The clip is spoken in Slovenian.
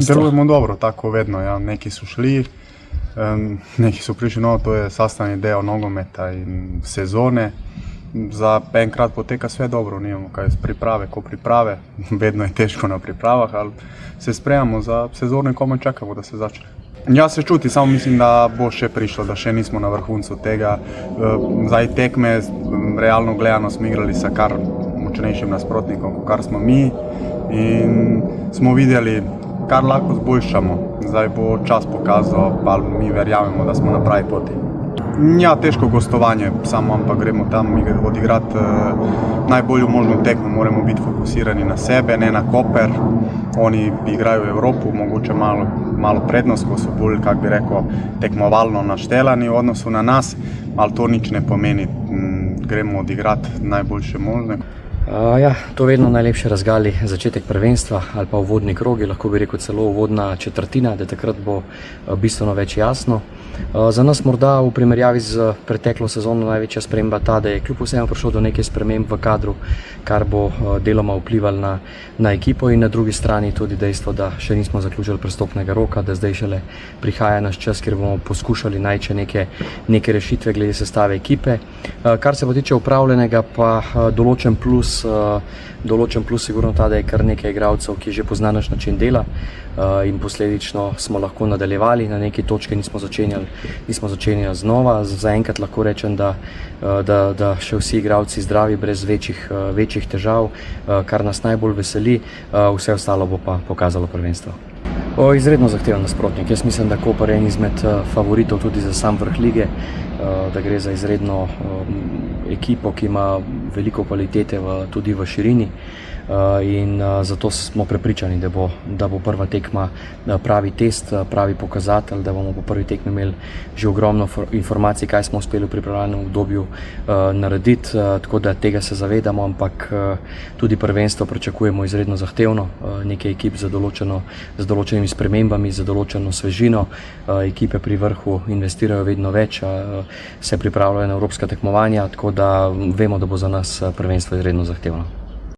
Delujemo dobro, tako vedno. Ja. Neki su šli, neki su prišli novo, to je sastavni deo nogometa in sezone. Za enkrat poteka sve dobro, nimamo kaj priprave, ko priprave, vedno je teško na pripravah, ali se spremamo za sezono in komaj čakamo, da se začne. Ja, se čuti, samo mislim, da bo še prišlo, da še nismo na vrhuncu tega. Zdaj tekme, realno gledano, smo igrali sa kar močnejšim nasprotnikom, kar smo mi, in smo videli, kar lahko zboljšamo. Zdaj bo čas pokazal, pa mi verjamemo, da smo na pravi poti. Ja, težko gostovanje, samo ampak gremo tam odigrati najbolju možno tekmo, moramo biti fokusirani na sebe, ne na Koper. Oni igrajo v Evropu, mogoče malo prednost, ko so bolj, kak bi rekel, tekmovalno naštelani v odnosu na nas, ali to nič ne pomeni, gremo odigrati najboljše možne. Ja, to vedno najlepše razgali začetek prvenstva ali pa uvodni krogi, lahko bi rekel celo uvodna četrtina, da takrat bo bistveno več jasno. Za nas morda v primerjavi z preteklo sezono največja sprememba ta, da je kljub vsemu prišlo do nekaj sprememb v kadru, kar bo deloma vplivalo na ekipo, in na drugi strani tudi dejstvo, da še nismo zaključili prestopnega roka, da zdaj šele prihaja naš čas, kjer bomo poskušali najti neke rešitve glede sestave ekipe. Kar se pa tiče upravljenega, pa določen plus sigurno ta, da je kar nekaj igralcev, ki že pozna naš način dela, in posledično smo lahko nadaljevali, na neki točki nismo začenjali znova. Zaenkrat lahko rečem, da še vsi igralci zdravi, brez večjih težav, kar nas najbolj veseli, vse ostalo bo pa pokazalo prvenstvo. Izredno zahteven nasprotnik. Jaz mislim, da Koper je en izmed favoritov tudi za sam vrh lige, da gre za izredno ekipo, ki ima veliko kvalitete tudi v širini, in zato smo prepričani, da bo prva tekma pravi test, pravi pokazatelj, da bomo po prvi tekmi imeli že ogromno informacij, kaj smo uspeli v pripravljalnem obdobju narediti, tako da tega se zavedamo, ampak tudi prvenstvo pričakujemo izredno zahtevno, nekaj ekip z določenimi spremembami, z določeno svežino, ekipe pri vrhu investirajo vedno več, se pripravljajo na evropska tekmovanja, tako da vemo, da bo za nas prvenstvo izredno zahtevno.